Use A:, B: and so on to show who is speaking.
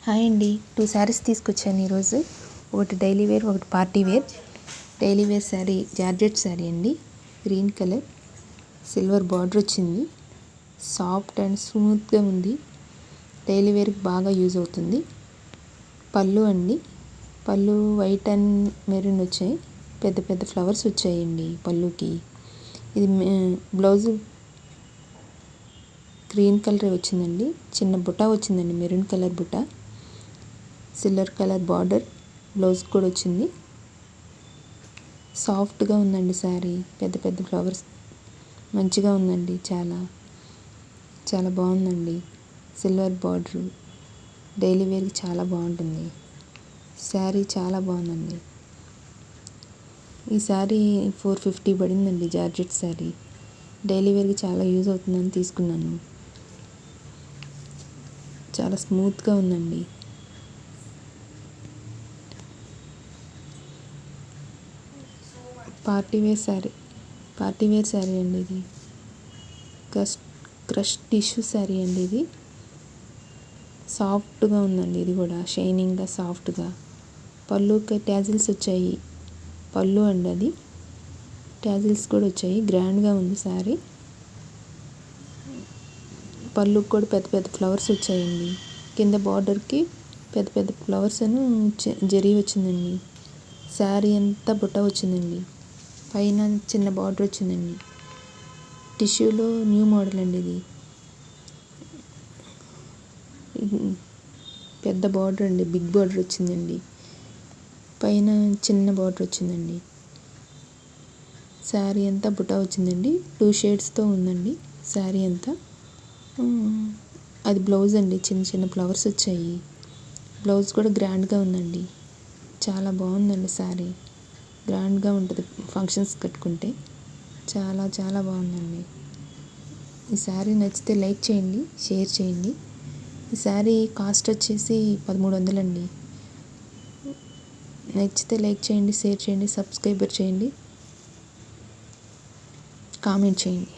A: Hi అండి, 2 శారీస్ తీసుకొచ్చాను ఈరోజు. ఒకటి డైలీ వేర్, ఒకటి party wear. Daily wear sari georgette sari అండి, గ్రీన్ కలర్, సిల్వర్ బార్డర్ వచ్చింది. సాఫ్ట్ అండ్ స్మూత్గా ఉంది. డైలీ వేర్కి బాగా యూజ్ అవుతుంది. పళ్ళు అండి, పళ్ళు వైట్ అండ్ మెరూన్ వచ్చాయి. పెద్ద పెద్ద ఫ్లవర్స్ వచ్చాయండి పళ్ళుకి. ఇది బ్లౌజు గ్రీన్ కలర్ వచ్చిందండి. చిన్న బుట్ట వచ్చిందండి, మెరూన్ కలర్ బుట్ట. సిల్వర్ కలర్ బార్డర్ బ్లౌజ్ కూడా వచ్చింది. సాఫ్ట్గా ఉందండి శారీ. పెద్ద పెద్ద ఫ్లవర్స్ మంచిగా ఉందండి. చాలా చాలా బాగుందండి. సిల్వర్ బార్డరు డైలీ వేర్కి చాలా బాగుంటుంది. శారీ చాలా బాగుందండి. ఈ శారీ 450 పడిందండి. జార్జెట్ శారీ డైలీ వేర్కి చాలా యూజ్ అవుతుందని తీసుకున్నాను. చాలా స్మూత్గా ఉందండి. పార్టీ వేర్ శారీ అండి. ఇది క్రష్ టిష్యూ శారీ అండి. ఇది సాఫ్ట్గా ఉందండి. ఇది కూడా షైనింగ్గా సాఫ్ట్గా. పళ్ళుకి ట్యాజిల్స్ వచ్చాయి. పళ్ళు అండి, అది ట్యాజిల్స్ కూడా వచ్చాయి. గ్రాండ్గా ఉంది శారీ. పళ్ళుకి కూడా పెద్ద పెద్ద ఫ్లవర్స్ వచ్చాయండి. కింద బార్డర్కి పెద్ద పెద్ద ఫ్లవర్స్ అని జరీ వచ్చిందండి. శారీ అంతా బుట్ట వచ్చిందండి. పైన చిన్న బార్డర్ వచ్చిందండి. టిష్యూలో న్యూ మోడల్ అండి. ఇది పెద్ద బార్డర్ అండి, బిగ్ బార్డర్ వచ్చిందండి. పైన చిన్న బార్డర్ వచ్చిందండి. శారీ అంతా బుట్ట వచ్చిందండి. 2 షేడ్స్తో ఉందండి శారీ అంతా. అది బ్లౌజ్ అండి. చిన్న చిన్న ఫ్లవర్స్ వచ్చాయి. బ్లౌజ్ కూడా గ్రాండ్గా ఉందండి. చాలా బాగుందండి శారీ. గ్రాండ్గా ఉంటుంది ఫంక్షన్స్ కట్టుకుంటే. చాలా చాలా బాగుందండి. ఈ శారీ నచ్చితే లైక్ చేయండి, షేర్ చేయండి. ఈ శారీ కాస్ట్ వచ్చేసి 1300 అండి. నచ్చితే లైక్ చేయండి, షేర్ చేయండి, సబ్స్క్రైబర్ చేయండి, కామెంట్ చేయండి.